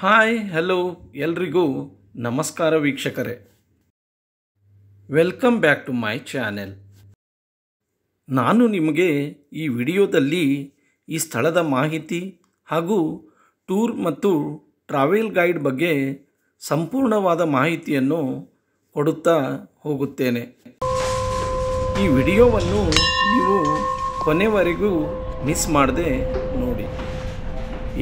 Hi hello ಎಲ್ರಿಗೂ ನಮಸ್ಕಾರ ವೀಕ್ಷಕರೇ. Welcome back to my channel. ನಾನು ನಿಮಗೆ ಈ ವಿಡಿಯೋದಲ್ಲಿ ಈ ಸ್ಥಳದ ಮಾಹಿತಿ ಹಾಗೂ ಟೂರ್ ಮತ್ತು ಟ್ರಾವೆಲ್ ಗೈಡ್ ಬಗ್ಗೆ ಸಂಪೂರ್ಣವಾದ ಮಾಹಿತಿಯನ್ನು ಕೊಡುತ್ತಾ ಹೋಗುತ್ತೇನೆ. ಈ ವಿಡಿಯೋವನ್ನು ನೀವು ಕೊನೆವರೆಗೂ ಮಿಸ್ ಮಾಡದೆ ನೋಡಿ.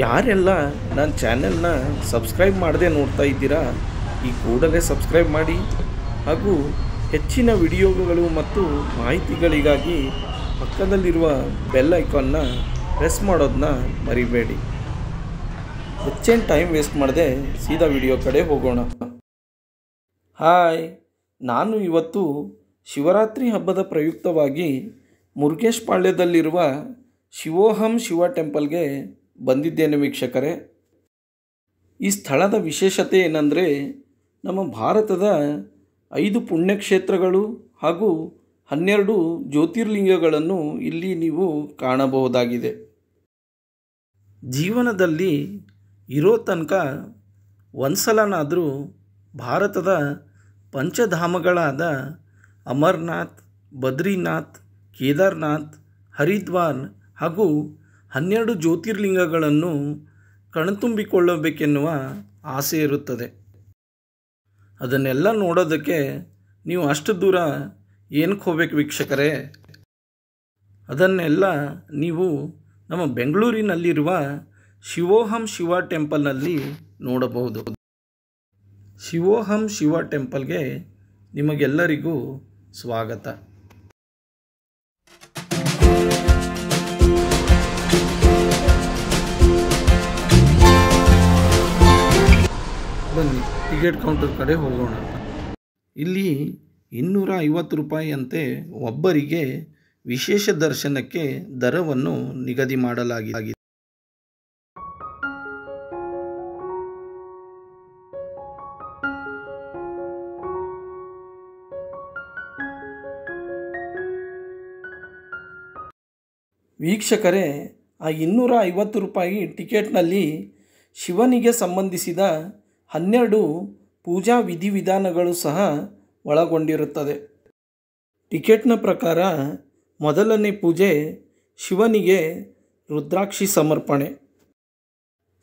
ಯಾರೆಲ್ಲ ನನ್ನ ಚಾನೆಲ್ನ ಸಬ್ಸ್ಕ್ರೈಬ್ ಮಾಡದೆ ನೋಡ್ತಾ ಇದ್ದೀರಾ, ಈ ಕೂಡಲೇ ಸಬ್ಸ್ಕ್ರೈಬ್ ಮಾಡಿ ಹಾಗೂ ಹೆಚ್ಚಿನ ವಿಡಿಯೋಗಳು ಮತ್ತು ಮಾಹಿತಿಗಳಿಗಾಗಿ ಪಕ್ಕದಲ್ಲಿರುವ ಬೆಲ್ ಐಕಾನ್ನ ಪ್ರೆಸ್ ಮಾಡೋದನ್ನ ಮರಿಬೇಡಿ. ಹೆಚ್ಚೇನು ಟೈಮ್ ವೇಸ್ಟ್ ಮಾಡದೆ ಸೀದಾ ವಿಡಿಯೋ ಕಡೆ ಹೋಗೋಣ. ಹಾಯ್, ನಾನು ಇವತ್ತು ಶಿವರಾತ್ರಿ ಹಬ್ಬದ ಪ್ರಯುಕ್ತವಾಗಿ ಮುರುಗೇಶ್ ಪಾಳ್ಯದಲ್ಲಿರುವ ಶಿವೋಹಂ ಶಿವ ಟೆಂಪಲ್ಗೆ ಬಂದಿದ್ದೇನೆ ವೀಕ್ಷಕರೇ. ಈ ಸ್ಥಳದ ವಿಶೇಷತೆ ಏನಂದರೆ, ನಮ್ಮ ಭಾರತದ 5 ಪುಣ್ಯಕ್ಷೇತ್ರಗಳು ಹಾಗೂ 12 ಜ್ಯೋತಿರ್ಲಿಂಗಗಳನ್ನು ಇಲ್ಲಿ ನೀವು ಕಾಣಬಹುದಾಗಿದೆ. ಜೀವನದಲ್ಲಿ ಇರೋ ತನಕ ಒಂದ್ಸಲನಾದರೂ ಭಾರತದ ಪಂಚಧಾಮಗಳಾದ ಅಮರ್ನಾಥ್, ಬದ್ರಿನಾಥ್, ಕೇದಾರ್ನಾಥ್, ಹರಿದ್ವಾರ್ ಹಾಗೂ 12 ಜ್ಯೋತಿರ್ಲಿಂಗಗಳನ್ನು ಕಣ್ತುಂಬಿಕೊಳ್ಳಬೇಕೆನ್ನುವ ಆಸೆ ಇರುತ್ತದೆ. ಅದನ್ನೆಲ್ಲ ನೋಡೋದಕ್ಕೆ ನೀವು ಅಷ್ಟು ದೂರ ಏನಕ್ಕೆ ಹೋಗ್ಬೇಕು ವೀಕ್ಷಕರೇ? ಅದನ್ನೆಲ್ಲ ನೀವು ನಮ್ಮ ಬೆಂಗಳೂರಿನಲ್ಲಿರುವ ಶಿವೋಹಂ ಶಿವ ಟೆಂಪಲ್ನಲ್ಲಿ ನೋಡಬಹುದು. ಶಿವೋಹಂ ಶಿವ ಟೆಂಪಲ್ಗೆ ನಿಮಗೆಲ್ಲರಿಗೂ ಸ್ವಾಗತ. ಬನ್ನಿ ಟಿಕೆಟ್ ಕೌಂಟರ್ ಕಡೆ ಹೋಗೋಣ. ಇಲ್ಲಿ 250 ರೂಪಾಯಿಯಂತೆ ಒಬ್ಬರಿಗೆ ವಿಶೇಷ ದರ್ಶನಕ್ಕೆ ದರವನ್ನು ನಿಗದಿ ಮಾಡಲಾಗಿದೆ. ವೀಕ್ಷಕರೇ, ಆ 250 ರೂಪಾಯಿ ಟಿಕೆಟ್ನಲ್ಲಿ ಶಿವನಿಗೆ ಸಂಬಂಧಿಸಿದ 12 ಪೂಜಾ ವಿಧಿವಿಧಾನಗಳು ಸಹ ಒಳಗೊಂಡಿರುತ್ತದೆ. ಟಿಕೆಟ್ನ ಪ್ರಕಾರ ಮೊದಲನೇ ಪೂಜೆ ಶಿವನಿಗೆ ರುದ್ರಾಕ್ಷಿ ಸಮರ್ಪಣೆ.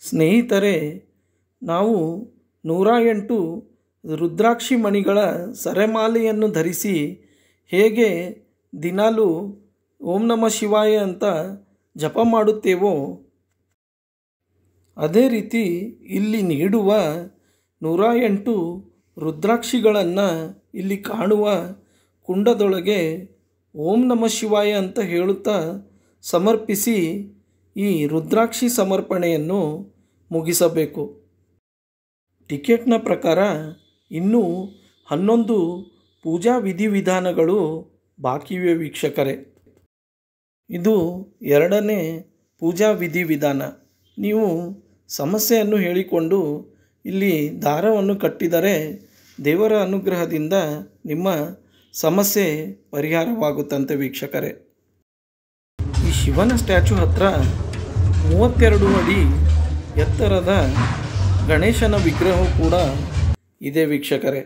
ಸ್ನೇಹಿತರೆ, ನಾವು 108 ರುದ್ರಾಕ್ಷಿ ಮಣಿಗಳ ಸರೆಮಾಲೆಯನ್ನು ಧರಿಸಿ ಹೇಗೆ ದಿನಾಲೂ ಓಂ ನಮಃ ಶಿವಾಯ ಅಂತ ಜಪ ಮಾಡುತ್ತೇವೋ, ಅದೇ ರೀತಿ ಇಲ್ಲಿ ನೀಡುವ 108 ರುದ್ರಾಕ್ಷಿಗಳನ್ನು ಇಲ್ಲಿ ಕಾಣುವ ಕುಂಡದೊಳಗೆ ಓಂ ನಮಃ ಶಿವಾಯ ಅಂತ ಹೇಳುತ್ತಾ ಸಮರ್ಪಿಸಿ ಈ ರುದ್ರಾಕ್ಷಿ ಸಮರ್ಪಣೆಯನ್ನು ಮುಗಿಸಬೇಕು. ಟಿಕೆಟ್ನ ಪ್ರಕಾರ ಇನ್ನೂ 11 ಪೂಜಾ ವಿಧಿವಿಧಾನಗಳು ಬಾಕಿವೆ ವೀಕ್ಷಕರೇ. ಇದು 2ನೇ ಪೂಜಾ ವಿಧಿವಿಧಾನ. ನೀವು ಸಮಸ್ಯೆಯನ್ನು ಹೇಳಿಕೊಂಡು ಇಲ್ಲಿ ದಾರವನ್ನು ಕಟ್ಟಿದರೆ ದೇವರ ಅನುಗ್ರಹದಿಂದ ನಿಮ್ಮ ಸಮಸ್ಯೆ ಪರಿಹಾರವಾಗುತ್ತಂತೆ ವೀಕ್ಷಕರೇ. ಈ ಶಿವನ ಸ್ಟ್ಯಾಚು ಹತ್ರ 32 ಅಡಿ ಎತ್ತರದ ಗಣೇಶನ ವಿಗ್ರಹವು ಕೂಡ ಇದೆ ವೀಕ್ಷಕರೇ.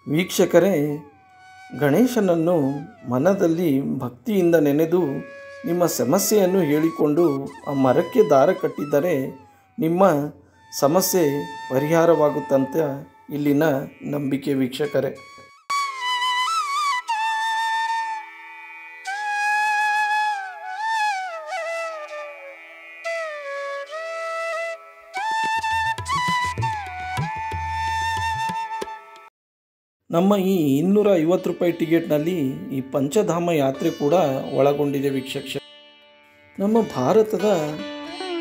ವೀಕ್ಷಕರೇ, ಗಣೇಶನನ್ನು ಮನದಲ್ಲಿ ಭಕ್ತಿಯಿಂದ ನೆನೆದು ನಿಮ್ಮ ಸಮಸ್ಯೆಯನ್ನು ಹೇಳಿಕೊಂಡು ಆ ಮರಕ್ಕೆ ದಾರ ಕಟ್ಟಿದರೆ ನಿಮ್ಮ ಸಮಸ್ಯೆ ಪರಿಹಾರವಾಗುತ್ತಂತ ಇಲ್ಲಿನ ನಂಬಿಕೆ ವೀಕ್ಷಕರೇ. ನಮ್ಮ ಈ 250 ರೂಪಾಯಿ ಟಿಕೆಟ್ನಲ್ಲಿ ಈ ಪಂಚಧಾಮ ಯಾತ್ರೆ ಕೂಡ ಒಳಗೊಂಡಿದೆ ವೀಕ್ಷಕ. ನಮ್ಮ ಭಾರತದ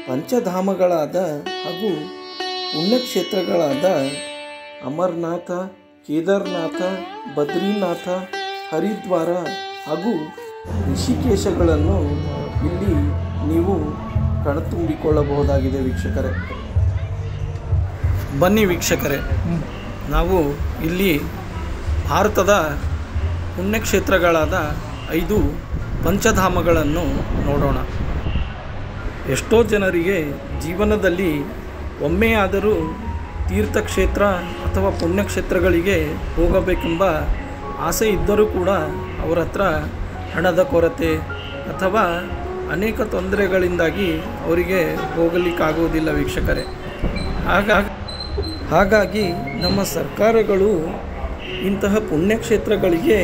ಪಂಚಧಾಮಗಳಾದ ಹಾಗೂ ಪುಣ್ಯಕ್ಷೇತ್ರಗಳಾದ ಅಮರನಾಥ, ಕೇದಾರನಾಥ, ಬದ್ರಿನಾಥ, ಹರಿದ್ವಾರ ಹಾಗೂ ಋಷಿಕೇಶಗಳನ್ನು ಇಲ್ಲಿ ನೀವು ಕಣ್ತುಂಬಿಕೊಳ್ಳಬಹುದಾಗಿದೆ ವೀಕ್ಷಕರೇ. ಬನ್ನಿ ವೀಕ್ಷಕರೇ, ನಾವು ಇಲ್ಲಿ ಭಾರತದ ಪುಣ್ಯಕ್ಷೇತ್ರಗಳಾದ 5 ಪಂಚಧಾಮಗಳನ್ನು ನೋಡೋಣ. ಎಷ್ಟೋ ಜನರಿಗೆ ಜೀವನದಲ್ಲಿ ಒಮ್ಮೆಯಾದರೂ ತೀರ್ಥಕ್ಷೇತ್ರ ಅಥವಾ ಪುಣ್ಯಕ್ಷೇತ್ರಗಳಿಗೆ ಹೋಗಬೇಕೆಂಬ ಆಸೆ ಇದ್ದರೂ ಕೂಡ ಅವರ ಹತ್ರ ಹಣದ ಕೊರತೆ ಅಥವಾ ಅನೇಕ ತೊಂದರೆಗಳಿಂದಾಗಿ ಅವರಿಗೆ ಹೋಗಲಿಕ್ಕಾಗುವುದಿಲ್ಲ ವೀಕ್ಷಕರೇ. ಹಾಗಾಗಿ ನಮ್ಮ ಸರ್ಕಾರಗಳು ಇಂತಹ ಪುಣ್ಯಕ್ಷೇತ್ರಗಳಿಗೆ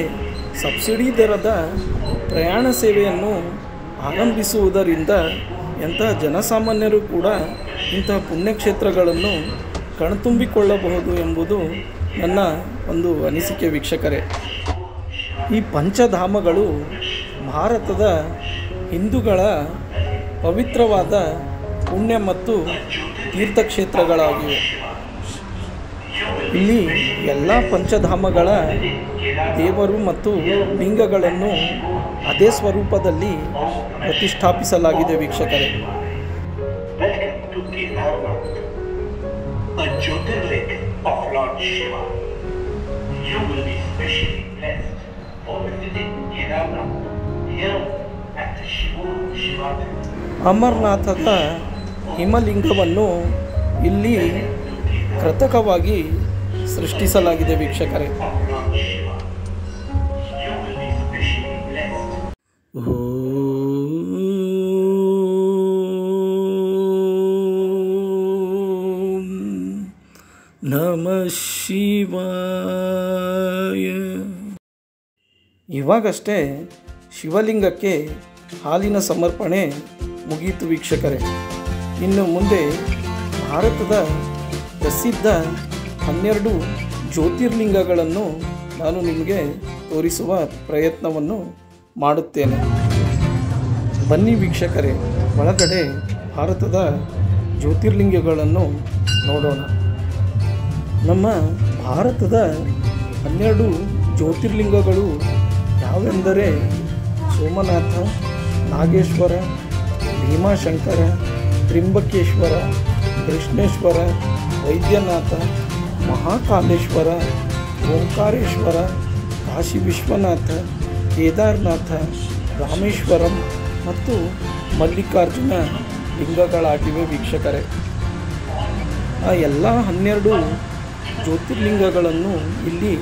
ಸಬ್ಸಿಡಿ ದರದ ಪ್ರಯಾಣ ಸೇವೆಯನ್ನು ಆರಂಭಿಸುವುದರಿಂದ ಎಂತಹ ಜನಸಾಮಾನ್ಯರು ಕೂಡ ಇಂತಹ ಪುಣ್ಯಕ್ಷೇತ್ರಗಳನ್ನು ಕಣ್ತುಂಬಿಕೊಳ್ಳಬಹುದು ಎಂಬುದು ನನ್ನ ಒಂದು ಅನಿಸಿಕೆ ವೀಕ್ಷಕರೇ. ಈ ಪಂಚಧಾಮಗಳು ಭಾರತದ ಹಿಂದೂಗಳ ಪವಿತ್ರವಾದ ಪುಣ್ಯ ಮತ್ತು ತೀರ್ಥಕ್ಷೇತ್ರಗಳಾಗಿವೆ. ಇಲ್ಲಿ ಎಲ್ಲ ಪಂಚಧಾಮಗಳ ದೇವರು ಮತ್ತು ಲಿಂಗಗಳನ್ನು ಅದೇ ಸ್ವರೂಪದಲ್ಲಿ ಪ್ರತಿಷ್ಠಾಪಿಸಲಾಗಿದೆ ವೀಕ್ಷಕರೇ. ಅಮರನಾಥದ ಹಿಮಲಿಂಗವನ್ನು ಇಲ್ಲಿ ಕೃತಕವಾಗಿ ಸೃಷ್ಟಿಸಲಾಗಿದೆ ವೀಕ್ಷಕರೇ. ನಮಃ ಶಿವಾಯ. ಇವಾಗಷ್ಟೇ ಶಿವಲಿಂಗಕ್ಕೆ ಹಾಲಿನ ಸಮರ್ಪಣೆ ಮುಗಿಯಿತು ವೀಕ್ಷಕರೇ. ಇನ್ನು ಮುಂದೆ ಭಾರತದ ಪ್ರಸಿದ್ಧ 12 ಜ್ಯೋತಿರ್ಲಿಂಗಗಳನ್ನು ನಾನು ನಿಮಗೆ ತೋರಿಸುವ ಪ್ರಯತ್ನವನ್ನು ಮಾಡುತ್ತೇನೆ. ಬನ್ನಿ ವೀಕ್ಷಕರೇ, ಒಳಗಡೆ ಭಾರತದ ಜ್ಯೋತಿರ್ಲಿಂಗಗಳನ್ನು ನೋಡೋಣ. ನಮ್ಮ ಭಾರತದ 12 ಜ್ಯೋತಿರ್ಲಿಂಗಗಳು ಯಾವೆಂದರೆ ಸೋಮನಾಥ, ನಾಗೇಶ್ವರ, ಭೀಮಾಶಂಕರ, ತ್ರಿಂಬಕೇಶ್ವರ, ಕೃಷ್ಣೇಶ್ವರ, ವೈದ್ಯನಾಥ, ಮಹಾಕಾಲೇಶ್ವರ, ಓಂಕಾರೇಶ್ವರ, ಕಾಶಿ ವಿಶ್ವನಾಥ, ಕೇದಾರನಾಥ, ರಾಮೇಶ್ವರಂ ಮತ್ತು ಮಲ್ಲಿಕಾರ್ಜುನ ಲಿಂಗಗಳಾಗಿವೆ ವೀಕ್ಷಕರೇ. ಆ ಎಲ್ಲ 12 ಜ್ಯೋತಿರ್ಲಿಂಗಗಳನ್ನು ಇಲ್ಲಿ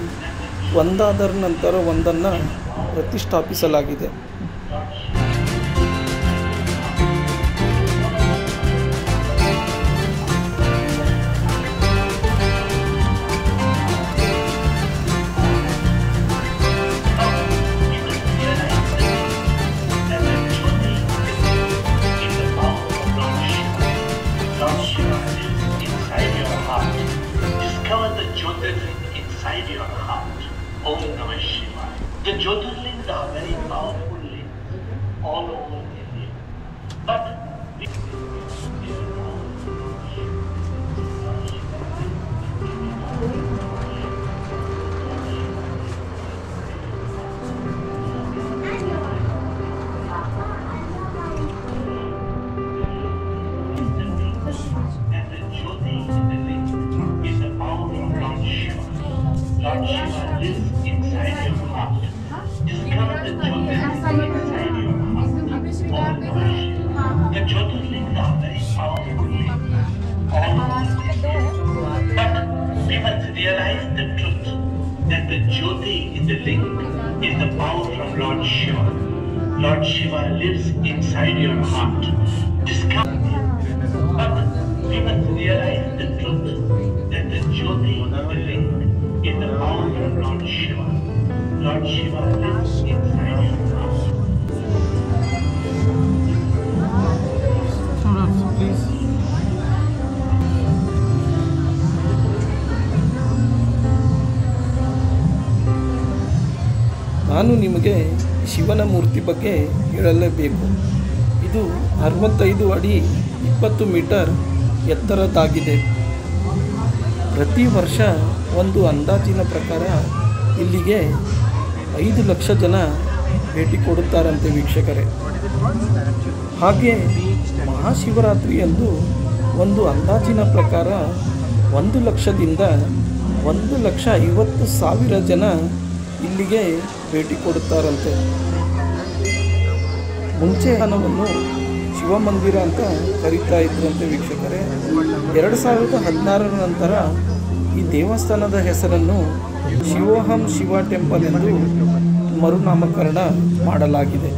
ಒಂದಾದರ ನಂತರ ಒಂದನ್ನು ಪ್ರತಿಷ್ಠಾಪಿಸಲಾಗಿದೆ. The Jyotirlinga are very powerful links all over India, but Lord Shiva lives inside your heart. Discover the Jyotirlinga inside your heart. Om Namah Shivaya. The Jyotirlinga are very powerful links all over India. But we must realize the truth that the Jyoti in the link is the power from Lord Shiva. Lord Shiva lives inside your heart. Discover. But we must realize the truth that the Jyoti in the link is the power of Lord Shiva. Lord Shiva lives inside your heart. Please. ನಾನು ನಿಮಗೆ ಶಿವನ ಮೂರ್ತಿ ಬಗ್ಗೆ ಹೇಳಲೇಬೇಕು. ಇದು 65 ಅಡಿ 20 metre ಎತ್ತರದಾಗಿದೆ. ಪ್ರತಿ ವರ್ಷ ಒಂದು ಅಂದಾಜಿನ ಪ್ರಕಾರ ಇಲ್ಲಿಗೆ 5 ಲಕ್ಷ ಜನ ಭೇಟಿ ಕೊಡುತ್ತಾರಂತೆ ವೀಕ್ಷಕರೇ. ಹಾಗೆ ಮಹಾಶಿವರಾತ್ರಿಯಂದು ಒಂದು ಅಂದಾಜಿನ ಪ್ರಕಾರ 1,00,000ದಿಂದ 1,50,000 ಜನ ಇಲ್ಲಿಗೆ ಭೇಟಿ ಕೊಡುತ್ತಾರಂತೆ. ಮುಂಚೆ ಹಣವನ್ನು ಶಿವಮಂದಿರ ಅಂತ ಕರೀತಾ ಇದ್ರಂತೆ ವೀಕ್ಷಕರೇ. 2016ರ ನಂತರ ಈ ದೇವಸ್ಥಾನದ ಹೆಸರನ್ನು ಶಿವೋಹಂ ಶಿವ ಟೆಂಪಲ್ ಎಂದು ಮರುನಾಮಕರಣ ಮಾಡಲಾಗಿದೆ.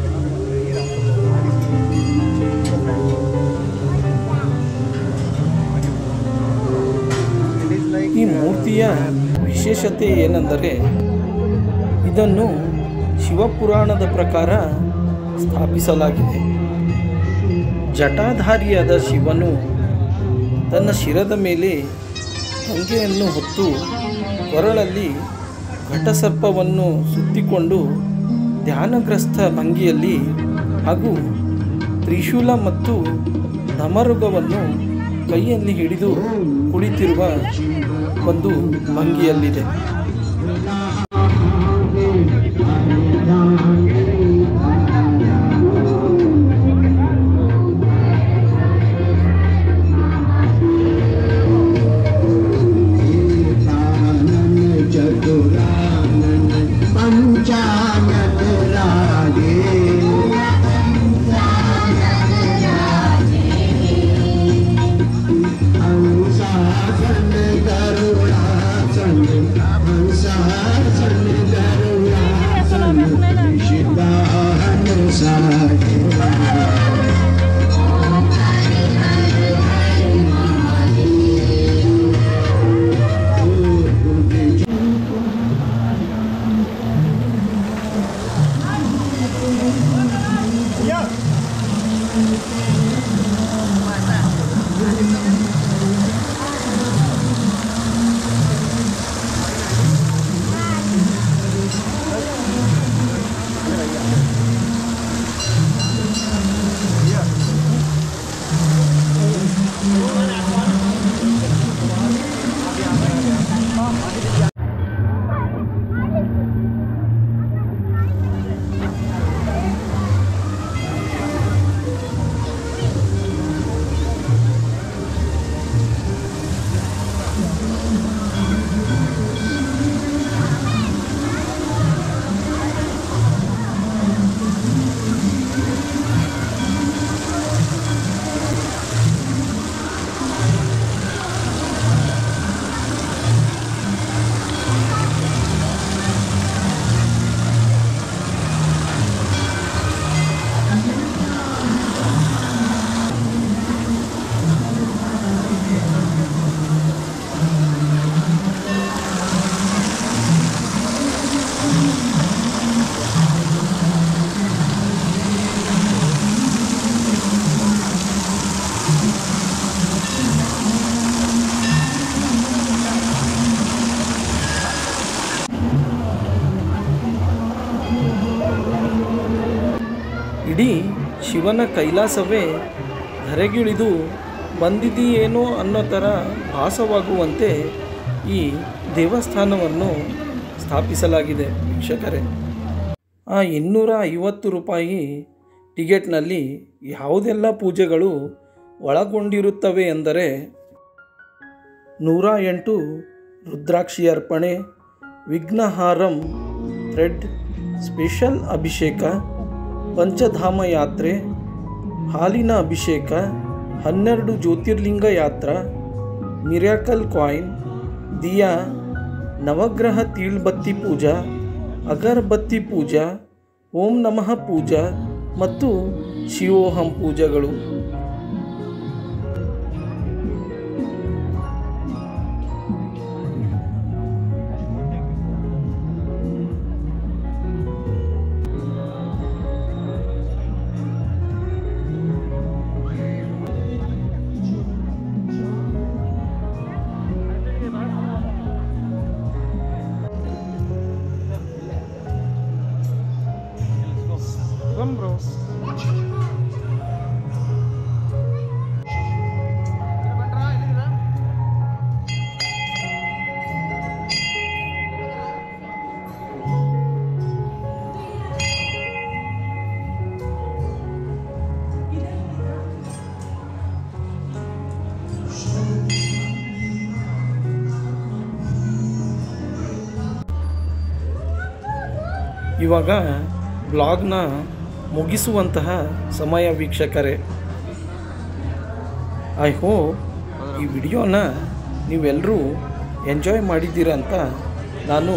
ಈ ಮೂರ್ತಿಯ ವಿಶೇಷತೆ ಏನೆಂದರೆ ಇದನ್ನು ಶಿವಪುರಾಣದ ಪ್ರಕಾರ ಸ್ಥಾಪಿಸಲಾಗಿದೆ. ಜಟಾಧಾರಿಯಾದ ಶಿವನು ತನ್ನ ಶಿರದ ಮೇಲೆ ಗಂಗೆಯನ್ನು ಹೊತ್ತು ಕೊರಳಲ್ಲಿ ಘಟಸರ್ಪವನ್ನು ಸುತ್ತಿಕೊಂಡು ಧ್ಯಾನಗ್ರಸ್ತ ಭಂಗಿಯಲ್ಲಿ ಹಾಗೂ ತ್ರಿಶೂಲ ಮತ್ತು ಧಮರುಗವನ್ನು ಕೈಯಲ್ಲಿ ಹಿಡಿದು ಕುಳಿತಿರುವ ಒಂದು ಭಂಗಿಯಲ್ಲಿದೆ. ಇಡೀ ಶಿವನ ಕೈಲಾಸವೇ ಧರೆಗಿಳಿದು ಬಂದಿದೆಯೇನೋ ಅನ್ನೋ ಥರ ಭಾಸವಾಗುವಂತೆ ಈ ದೇವಸ್ಥಾನವನ್ನು ಸ್ಥಾಪಿಸಲಾಗಿದೆ ವೀಕ್ಷಕರೇ. ಆ 250 ರೂಪಾಯಿ ಟಿಕೆಟ್ನಲ್ಲಿ ಯಾವುದೆಲ್ಲ ಪೂಜೆಗಳು ಒಳಗೊಂಡಿರುತ್ತವೆ ಎಂದರೆ 108 ರುದ್ರಾಕ್ಷಿ ಅರ್ಪಣೆ, ವಿಘ್ನಹಾರಂ ಥ್ರೆಡ್ ಸ್ಪೆಷಲ್ ಅಭಿಷೇಕ, ಪಂಚಧಾಮ ಯಾತ್ರೆ, ಹಾಲಿನ ಅಭಿಷೇಕ, 12 ಜ್ಯೋತಿರ್ಲಿಂಗ ಯಾತ್ರಾ, ಮಿರಾಕಲ್ ಕಾಯಿನ್, ದಿಯಾ, ನವಗ್ರಹ ತೀಳ್ಬತ್ತಿ ಪೂಜಾ, ಅಗರಬತ್ತಿ ಪೂಜಾ, ಓಂ ನಮಃ ಪೂಜಾ ಮತ್ತು ಶಿವೋಹಂ ಪೂಜೆಗಳು. Come bro. ಇವಾಗ ಬ್ಲಾಗ್ನ ಮುಗಿಸುವಂತಹ ಸಮಯ ವೀಕ್ಷಕರೇ. ಐ ಹೋಪ್ ಈ ವಿಡಿಯೋನ ನೀವೆಲ್ಲರೂ ಎಂಜಾಯ್ ಮಾಡಿದ್ದೀರ ಅಂತ ನಾನು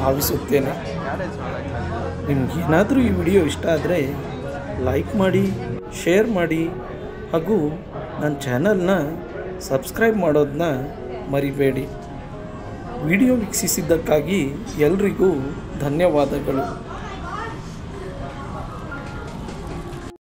ಭಾವಿಸುತ್ತೇನೆ. ನಿಮಗೇನಾದರೂ ಈ ವಿಡಿಯೋ ಇಷ್ಟ ಆದರೆ ಲೈಕ್ ಮಾಡಿ, ಶೇರ್ ಮಾಡಿ ಹಾಗೂ ನನ್ನ ಚಾನಲ್ನ ಸಬ್ಸ್ಕ್ರೈಬ್ ಮಾಡೋದನ್ನ ಮರಿಬೇಡಿ. ವಿಡಿಯೋ ವೀಕ್ಷಿಸಿದ್ದಕ್ಕಾಗಿ ಎಲ್ರಿಗೂ ಧನ್ಯವಾದಗಳು.